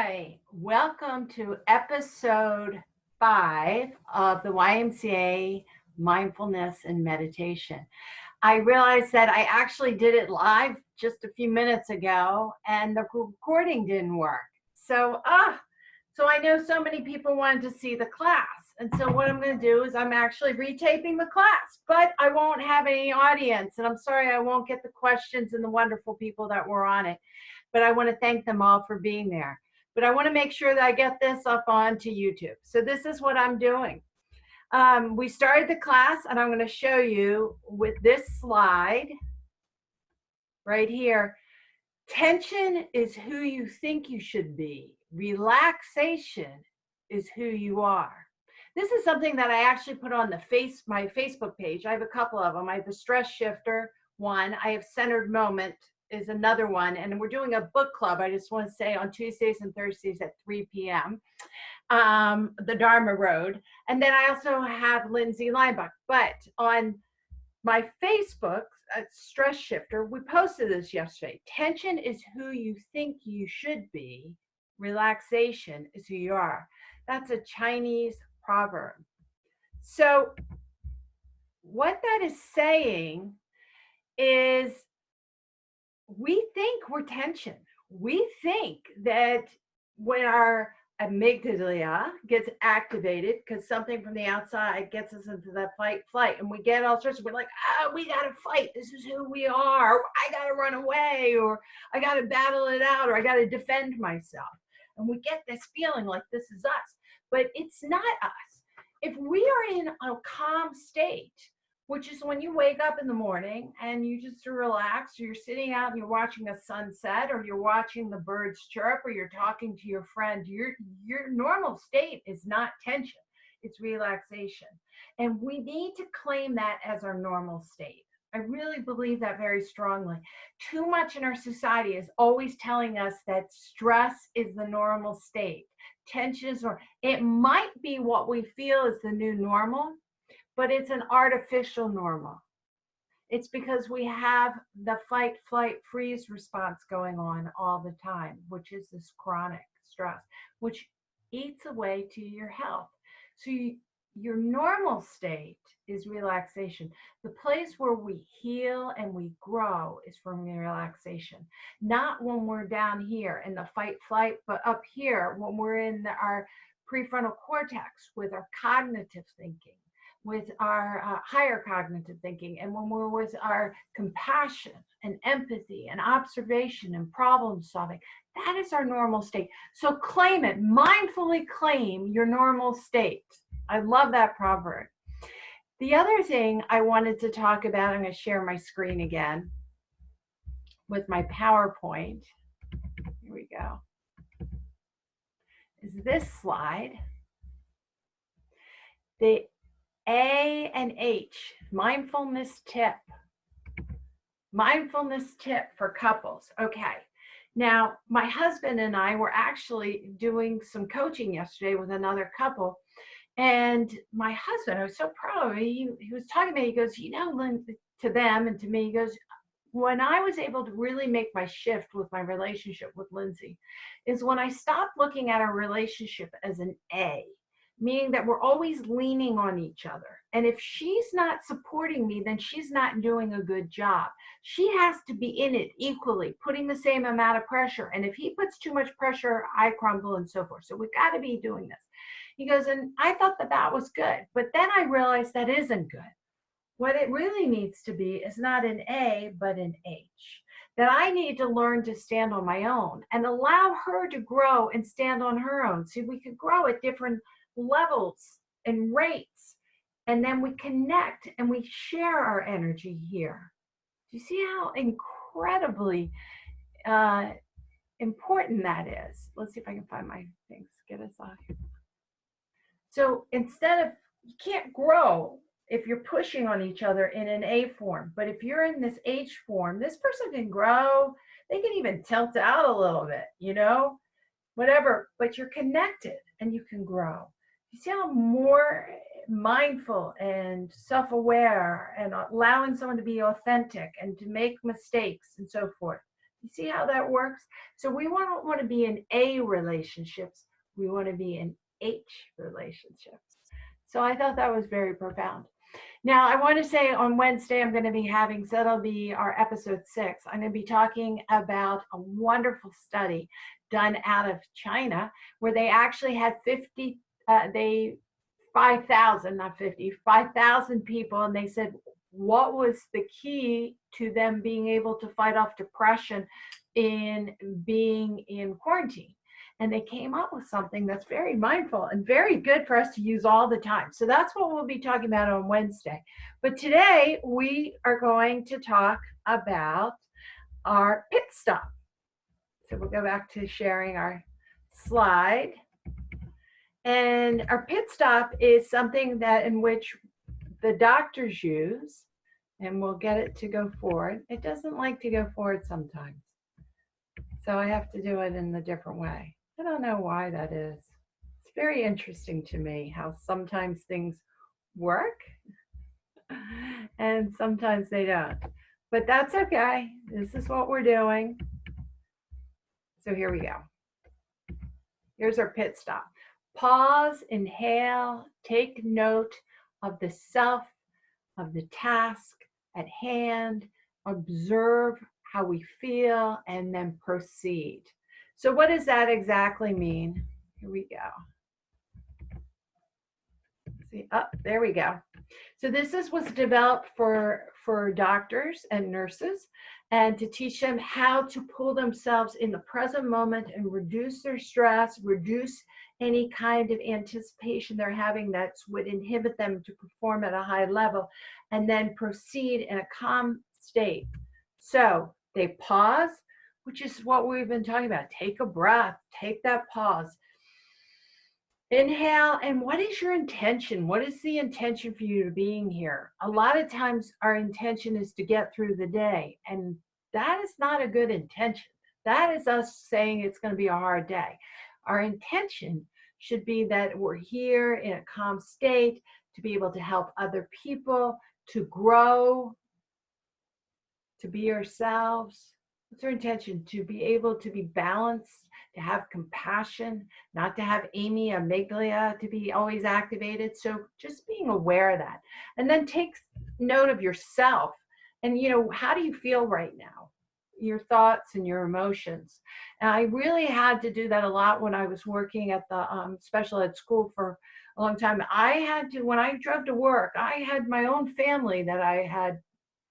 Hi, welcome to episode 5 of the YMCA Mindfulness and Meditation. I realized that I actually did it live just a few minutes ago and the recording didn't work. So I know so many people wanted to see the class. And so what I'm going to do is I'm actually retaping the class, but I won't have any audience. And I'm sorry I won't get the questions and the wonderful people that were on it. But I want to thank them all for being there. But I want to make sure that I get this up onto YouTube. So this is what I'm doing. We started the class, and I'm going to show you with this slide right here. Tension is who you think you should be. Relaxation is who you are. This is something that I actually put on my Facebook page. I have a couple of them. I have the stress shifter one. I have centered moment is another one. And we're doing a book club, I just want to say, on Tuesdays and Thursdays at 3 p.m. The Dharma Road. And then I also have Lindsay Leimbach. But on my Facebook stress shifter, we posted this yesterday. Tension is who you think you should be. Relaxation is who you are. That's a Chinese proverb. So what that is saying is we think we're tension. We think that when our amygdala gets activated because something from the outside gets us into that fight flight, and we get all sorts of, we're like, we gotta fight, this is who we are, I gotta run away, or I gotta battle it out, or I gotta defend myself, and we get this feeling like this is us, but it's not us. If we are in a calm state, which is when you wake up in the morning and you just relax, or you're sitting out and you're watching a sunset, or you're watching the birds chirp, or you're talking to your friend, your normal state is not tension, it's relaxation. And we need to claim that as our normal state. I really believe that very strongly. Too much in our society is always telling us that stress is the normal state. Tension is, or it might be what we feel is the new normal, but it's an artificial normal. It's because we have the fight, flight, freeze response going on all the time, which is this chronic stress, which eats away to your health. So your normal state is relaxation. The place where we heal and we grow is from relaxation. Not when we're down here in the fight, flight, but up here when we're in our prefrontal cortex with our cognitive thinking, with our higher cognitive thinking, and when we're with our compassion and empathy and observation and problem solving. That is our normal state. So claim it, mindfully claim your normal state. I love that proverb. The other thing I wanted to talk about, I'm going to share my screen again with my PowerPoint. Here we go. Is this slide. The A and H, mindfulness tip. Mindfulness tip for couples. Okay. Now, my husband and I were actually doing some coaching yesterday with another couple. And my husband, I was so proud of him. He was talking to me. He goes, Lynn, to them and to me, he goes, when I was able to really make my shift with my relationship with Lindsay, is when I stopped looking at our relationship as an A, meaning that we're always leaning on each other. And if she's not supporting me, then she's not doing a good job. She has to be in it equally, putting the same amount of pressure. And if he puts too much pressure, I crumble and so forth. So we've got to be doing this. He goes, and I thought that was good. But then I realized that isn't good. What it really needs to be is not an A, but an H. That I need to learn to stand on my own and allow her to grow and stand on her own. So we could grow at different levels and rates, and then we connect and we share our energy here. Do you see how incredibly important that is? Let's see if I can find my things. Get us off here. So instead of, you can't grow if you're pushing on each other in an A form, but if you're in this H form, this person can grow. They can even tilt out a little bit, whatever, but you're connected and you can grow. You see how more mindful and self-aware and allowing someone to be authentic and to make mistakes and so forth. You see how that works? So we don't want to be in A relationships. We want to be in H relationships. So I thought that was very profound. Now, I want to say on Wednesday, I'm going to be having, so that'll be our episode 6. I'm going to be talking about a wonderful study done out of China where they actually had 5,000, not 50, 5,000 people. And they said, what was the key to them being able to fight off depression in being in quarantine? And they came up with something that's very mindful and very good for us to use all the time. So that's what we'll be talking about on Wednesday. But today we are going to talk about our pit stop. So we'll go back to sharing our slide. And our pit stop is something that in which the doctors use, and we'll get it to go forward. It doesn't like to go forward sometimes. So I have to do it in a different way. I don't know why that is. It's very interesting to me how sometimes things work and sometimes they don't. But that's okay. This is what we're doing. So here we go. Here's our pit stop. Pause, inhale, take note of the self, of the task at hand, observe how we feel, and then proceed. So what does that exactly mean? Here we go. See, there we go. So this was developed for doctors and nurses and to teach them how to pull themselves in the present moment and reduce their stress, reduce any kind of anticipation they're having that would inhibit them to perform at a high level, and then proceed in a calm state. So they pause, which is what we've been talking about. Take a breath, take that pause. Inhale, and what is your intention? What is the intention for you to being here? A lot of times our intention is to get through the day, and that is not a good intention. That is us saying it's going to be a hard day. Our intention should be that we're here in a calm state to be able to help other people, to grow, to be ourselves. What's our intention? To be able to be balanced, to have compassion, not to have amygdala to be always activated. So just being aware of that. And then take note of yourself. And, how do you feel right now? Your thoughts and your emotions. And I really had to do that a lot when I was working at the special ed school for a long time. I had to, when I drove to work, I had my own family that I had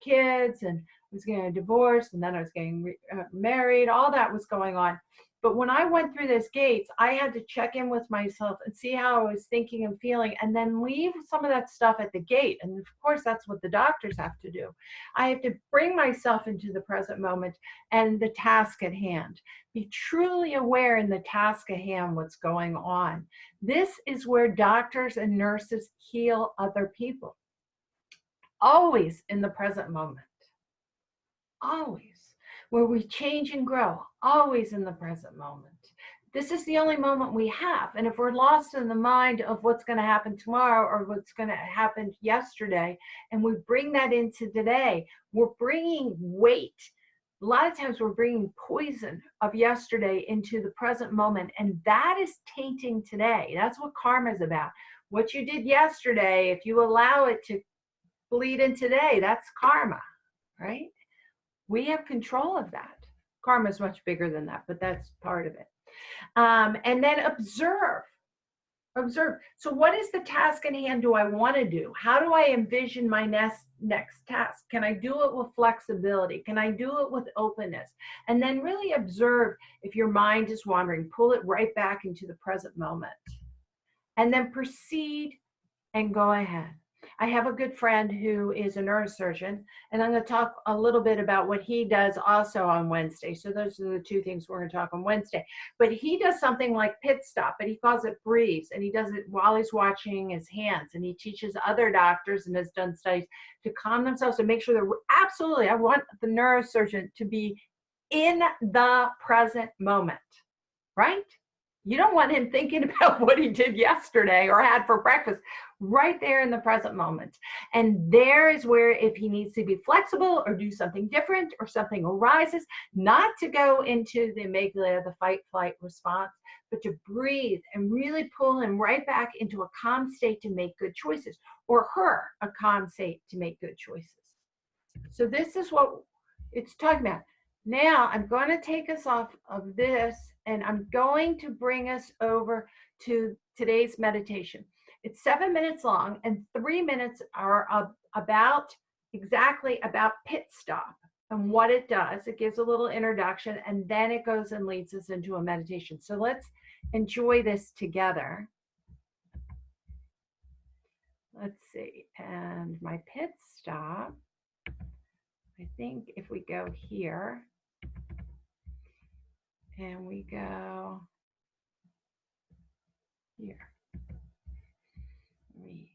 kids and was getting a divorce, and then I was getting married. All that was going on. But when I went through those gates, I had to check in with myself and see how I was thinking and feeling, and then leave some of that stuff at the gate. And of course, that's what the doctors have to do. I have to bring myself into the present moment and the task at hand. Be truly aware in the task at hand what's going on. This is where doctors and nurses heal other people. Always in the present moment. Always. Where we change and grow, always in the present moment. This is the only moment we have. And if we're lost in the mind of what's going to happen tomorrow or what's going to happen yesterday, and we bring that into today, we're bringing weight. A lot of times we're bringing poison of yesterday into the present moment, and that is tainting today. That's what karma is about. What you did yesterday, if you allow it to bleed in today, that's karma, right? We have control of that. Karma is much bigger than that, but that's part of it. And then observe. Observe. So what is the task in hand do I want to do? How do I envision my next task? Can I do it with flexibility? Can I do it with openness? And then really observe if your mind is wandering. Pull it right back into the present moment. And then proceed and go ahead. I have a good friend who is a neurosurgeon, and I'm going to talk a little bit about what he does also on Wednesday. So those are the two things we're going to talk on Wednesday. But he does something like pit stop, but he calls it breathes, and he does it while he's washing his hands, and he teaches other doctors and has done studies to calm themselves and make sure they're absolutely, I want the neurosurgeon to be in the present moment, right? You don't want him thinking about what he did yesterday or had for breakfast, right there in the present moment. And there is where, if he needs to be flexible or do something different or something arises, not to go into the amygdala, the fight flight response, but to breathe and really pull him right back into a calm state to make good choices, or her a calm state to make good choices. So this is what it's talking about. Now I'm going to take us off of this, and I'm going to bring us over to today's meditation. It's 7 minutes long, and 3 minutes are exactly about pit stop and what it does. It gives a little introduction, and then it goes and leads us into a meditation. So let's enjoy this together. Let's see, and my pit stop, I think if we go here and we go here, let me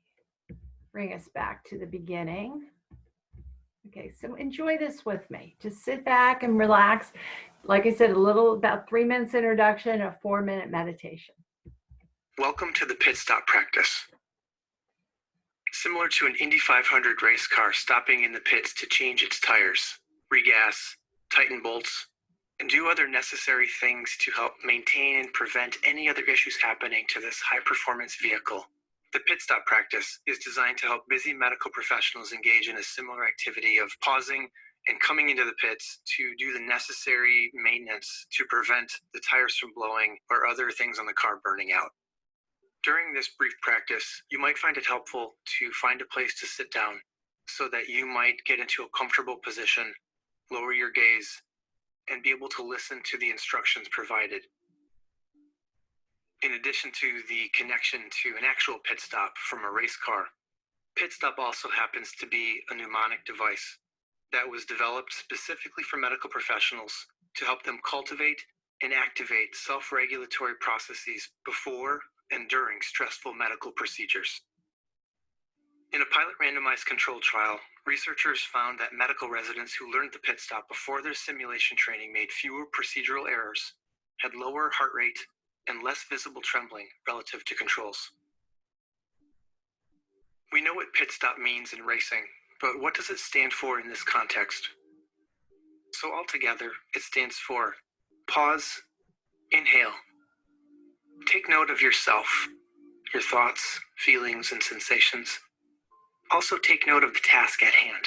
bring us back to the beginning. Okay, so enjoy this with me. Just sit back and relax. Like I said, about 3 minutes introduction, a 4-minute meditation. Welcome to the pit stop practice. Similar to an Indy 500 race car stopping in the pits to change its tires, regas, tighten bolts, and do other necessary things to help maintain and prevent any other issues happening to this high-performance vehicle. The pit stop practice is designed to help busy medical professionals engage in a similar activity of pausing and coming into the pits to do the necessary maintenance to prevent the tires from blowing or other things on the car burning out. During this brief practice, you might find it helpful to find a place to sit down so that you might get into a comfortable position, lower your gaze, and be able to listen to the instructions provided. In addition to the connection to an actual pit stop from a race car, pit stop also happens to be a mnemonic device that was developed specifically for medical professionals to help them cultivate and activate self-regulatory processes before and during stressful medical procedures. In a pilot randomized controlled trial, researchers found that medical residents who learned the pit stop before their simulation training made fewer procedural errors, had lower heart rate, and less visible trembling relative to controls. We know what pit stop means in racing, but what does it stand for in this context? So altogether, it stands for pause, inhale. Take note of yourself, your thoughts, feelings, and sensations. Also take note of the task at hand.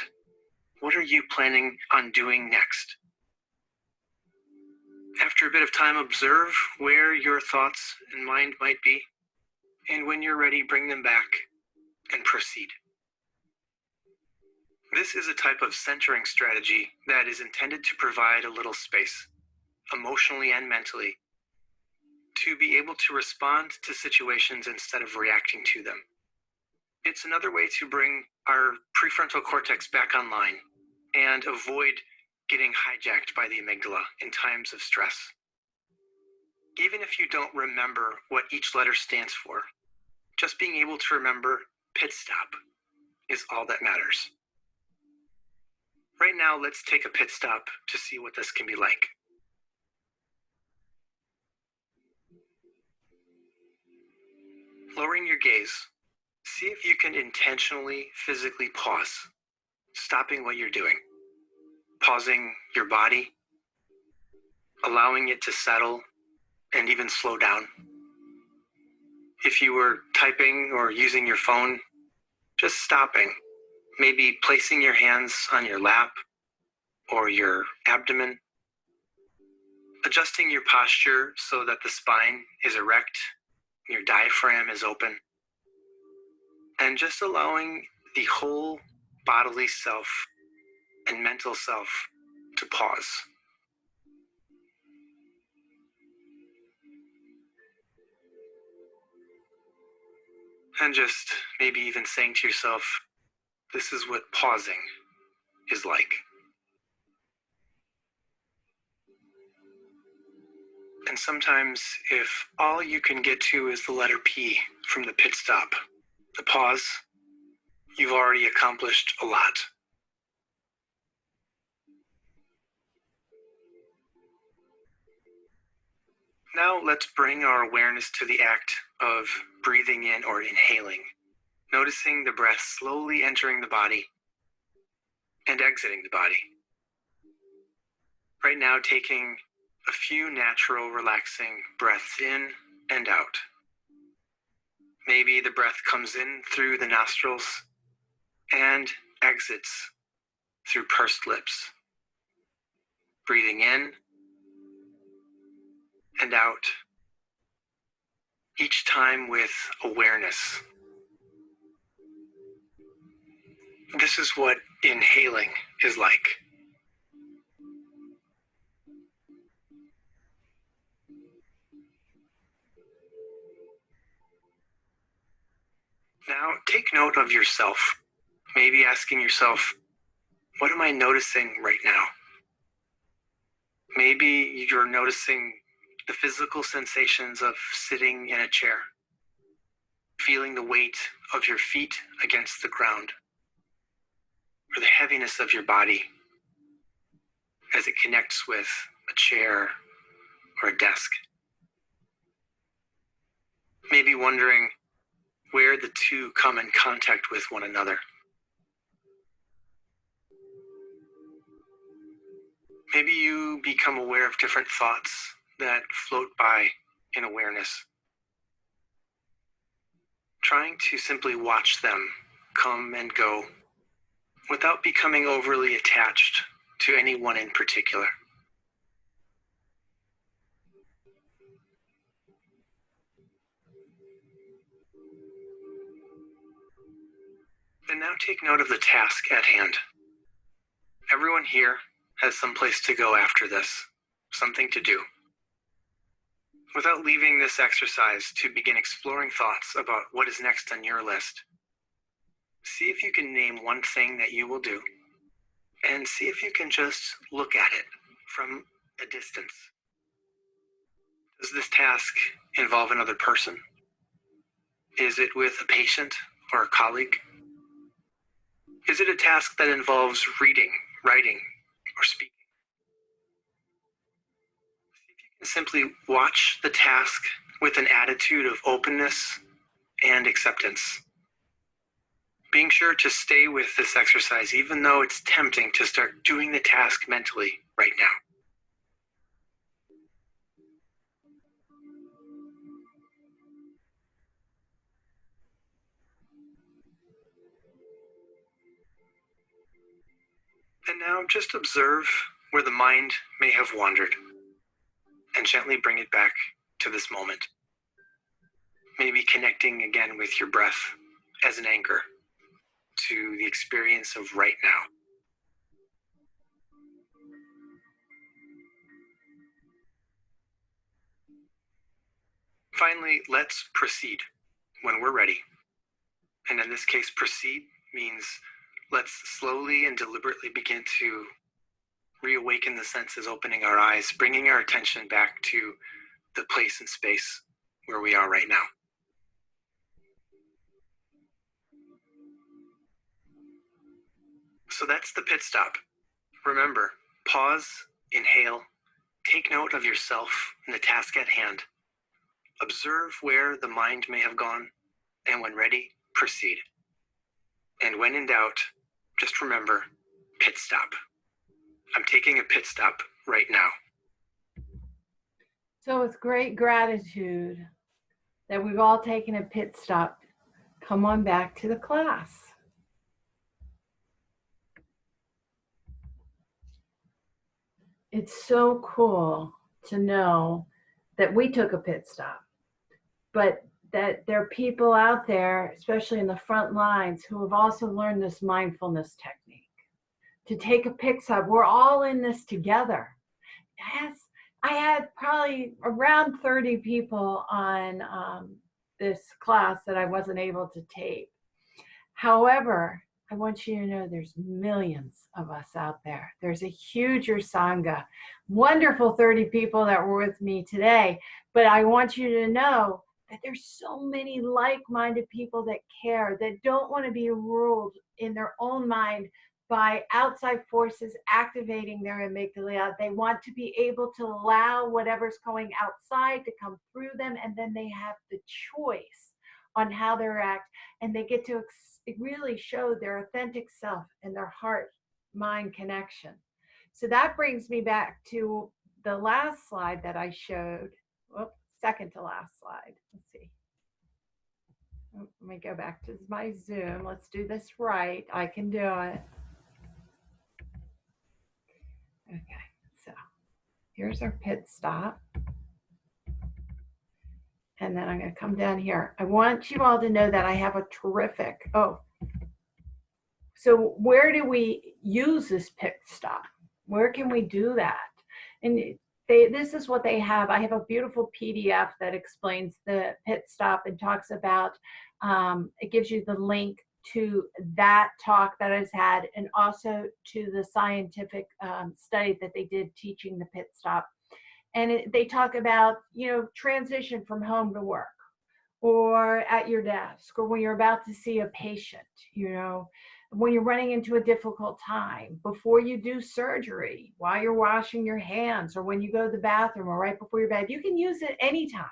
What are you planning on doing next? After a bit of time, observe where your thoughts and mind might be, and when you're ready, bring them back and proceed. This is a type of centering strategy that is intended to provide a little space, emotionally and mentally, to be able to respond to situations instead of reacting to them. It's another way to bring our prefrontal cortex back online and avoid getting hijacked by the amygdala in times of stress. Even if you don't remember what each letter stands for, just being able to remember pit stop is all that matters. Right now, let's take a pit stop to see what this can be like. Lowering your gaze, see if you can intentionally, physically pause, stopping what you're doing, pausing your body, allowing it to settle and even slow down. If you were typing or using your phone, just stopping, maybe placing your hands on your lap or your abdomen, adjusting your posture so that the spine is erect, your diaphragm is open, and just allowing the whole bodily self and mental self to pause. And just maybe even saying to yourself, this is what pausing is like. And sometimes if all you can get to is the letter P from the pit stop, the pause, you've already accomplished a lot. Now let's bring our awareness to the act of breathing in or inhaling, noticing the breath slowly entering the body and exiting the body. Right now, taking a few natural, relaxing breaths in and out. Maybe the breath comes in through the nostrils and exits through pursed lips. Breathing in and out, each time with awareness. This is what inhaling is like. Now, take note of yourself. Maybe asking yourself, what am I noticing right now? Maybe you're noticing the physical sensations of sitting in a chair, feeling the weight of your feet against the ground, or the heaviness of your body as it connects with a chair or a desk. Maybe wondering where the two come in contact with one another. Maybe you become aware of different thoughts that float by in awareness, trying to simply watch them come and go without becoming overly attached to anyone in particular. And now take note of the task at hand. Everyone here has some place to go after this, something to do. Without leaving this exercise to begin exploring thoughts about what is next on your list, see if you can name one thing that you will do, and see if you can just look at it from a distance. Does this task involve another person? Is it with a patient or a colleague? Is it a task that involves reading, writing, or speaking? See if you can simply watch the task with an attitude of openness and acceptance. Being sure to stay with this exercise, even though it's tempting to start doing the task mentally right now. And now just observe where the mind may have wandered and gently bring it back to this moment. Maybe connecting again with your breath as an anchor to the experience of right now. Finally, let's proceed when we're ready. And in this case, proceed means let's slowly and deliberately begin to reawaken the senses, opening our eyes, bringing our attention back to the place and space where we are right now. So that's the pit stop. Remember, pause, inhale, take note of yourself and the task at hand. Observe where the mind may have gone, and when ready, proceed. And when in doubt, just remember, pit stop. I'm taking a pit stop right now. So with great gratitude that we've all taken a pit stop, come on back to the class. It's so cool to know that we took a pit stop, but that there are people out there, especially in the front lines, who have also learned this mindfulness technique. To take a pit stop, we're all in this together. Yes, I had probably around 30 people on this class that I wasn't able to tape. However, I want you to know there's millions of us out there. There's a huger Sangha, wonderful 30 people that were with me today. But I want you to know that there's so many like-minded people that care, that don't want to be ruled in their own mind by outside forces activating their amygdala. They want to be able to allow whatever's going outside to come through them, and then they have the choice on how they react, and they get to really show their authentic self and their heart-mind connection. So that brings me back to the last slide that I showed. Whoops, second to last slide. Let's see. Let me go back to my Zoom. Let's do this right. I can do it. Okay, so here's our pit stop. And then I'm going to come down here. I want you all to know that I have a terrific, so where do we use this pit stop? Where can we do that? And this is what they have. I have a beautiful PDF that explains the pit stop and talks about, it gives you the link to that talk that I had, and also to the scientific study that they did teaching the pit stop. And they talk about, transition from home to work, or at your desk, or when you're about to see a patient, when you're running into a difficult time, before you do surgery, while you're washing your hands, or when you go to the bathroom, or right before your bed. You can use it anytime,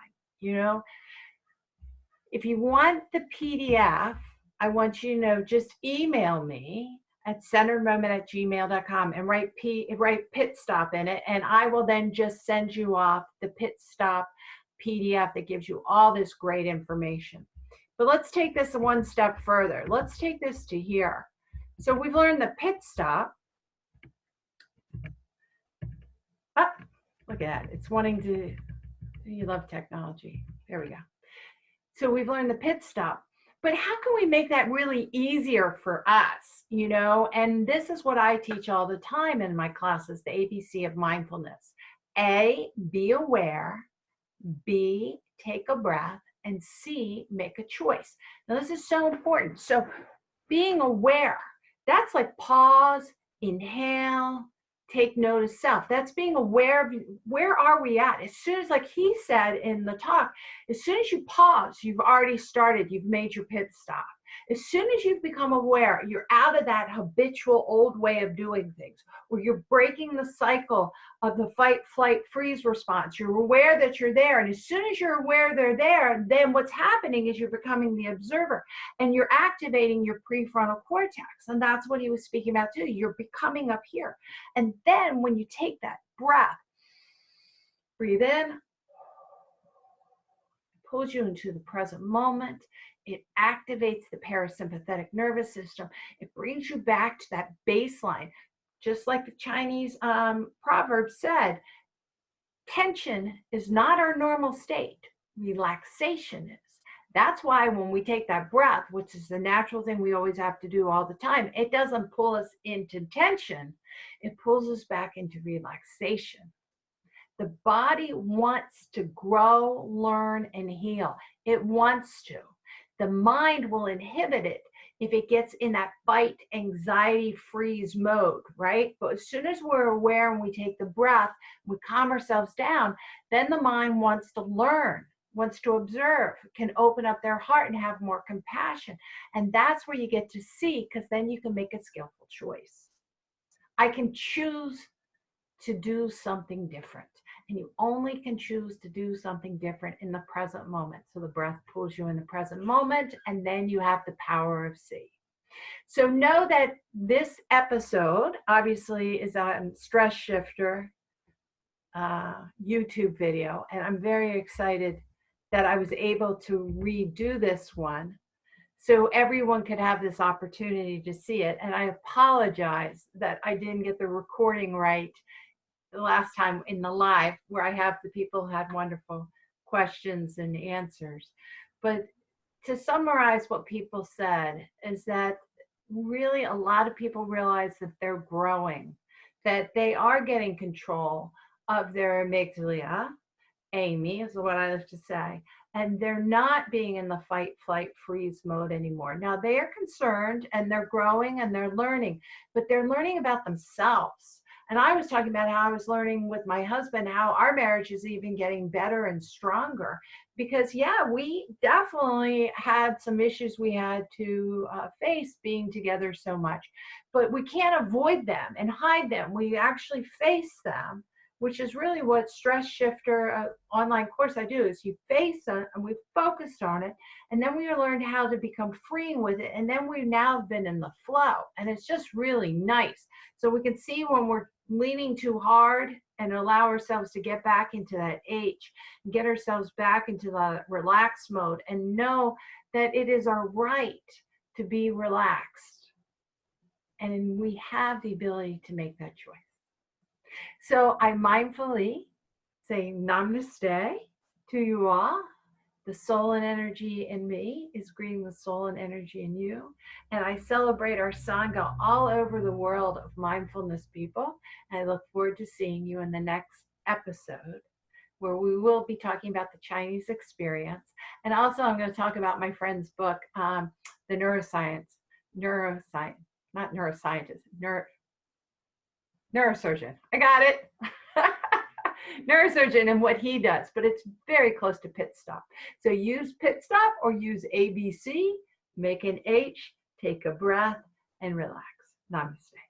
If you want the PDF, I want you to know, just email me at centeredmoment@gmail.com and write pit stop in it, and I will then just send you off the pit stop PDF that gives you all this great information. But let's take this one step further. Let's take this to here. So we've learned the pit stop. Oh, look at that. It's wanting to, you love technology. There we go. So we've learned the pit stop. But how can we make that really easier for us, And this is what I teach all the time in my classes, the ABC of mindfulness. A, be aware. B, take a breath. And C, make a choice. Now, this is so important. So being aware, that's like pause, inhale, take note of self. That's being aware of where are we at. As soon as, like he said in the talk, as soon as you pause, you've already started, you've made your pit stop. As soon as you've become aware, you're out of that habitual old way of doing things, where you're breaking the cycle of the fight, flight, freeze response. You're aware that you're there. And as soon as you're aware they're there, then what's happening is you're becoming the observer, and you're activating your prefrontal cortex. And that's what he was speaking about too. You're becoming up here. And then when you take that breath, breathe in, pulls you into the present moment. It activates the parasympathetic nervous system. It brings you back to that baseline. Just like the Chinese proverb said, tension is not our normal state. Relaxation is. That's why when we take that breath, which is the natural thing we always have to do all the time, it doesn't pull us into tension. It pulls us back into relaxation. The body wants to grow, learn, and heal. It wants to. The mind will inhibit it if it gets in that fight, anxiety, freeze mode, right? But as soon as we're aware and we take the breath, we calm ourselves down, then the mind wants to learn, wants to observe, can open up their heart and have more compassion. And that's where you get to see, because then you can make a skillful choice. I can choose to do something different. And you only can choose to do something different in the present moment. So the breath pulls you in the present moment, and then you have the power of C. So know that this episode obviously is a stress shifter YouTube video, and I'm very excited that I was able to redo this one so everyone could have this opportunity to see it. And I apologize that I didn't get the recording right the last time in the live, where I have the people who had wonderful questions and answers. But to summarize what people said is that really a lot of people realize that they're growing, that they are getting control of their amygdala, Amy is what I like to say, and they're not being in the fight, flight, freeze mode anymore. Now they are concerned and they're growing and they're learning, but they're learning about themselves, And I was talking about how I was learning with my husband how our marriage is even getting better and stronger. Because, yeah, we definitely had some issues we had to face being together so much. But we can't avoid them and hide them. We actually face them, which is really what Stress Shifter online course I do is you face it and we focused on it. And then we learned how to become free with it. And then we've now been in the flow. And it's just really nice. So we can see when we're leaning too hard and allow ourselves to get back into that H, get ourselves back into the relaxed mode and know that it is our right to be relaxed. And we have the ability to make that choice. So I mindfully say namaste to you all. The soul and energy in me is greeting the soul and energy in you. And I celebrate our Sangha all over the world of mindfulness people. And I look forward to seeing you in the next episode where we will be talking about the Chinese experience. And also I'm going to talk about my friend's book, the neuroscientist, neurosurgeon. I got it. Neurosurgeon and what he does, but it's very close to pit stop. So use pit stop or use ABC, make an H, take a breath, and relax. Namaste.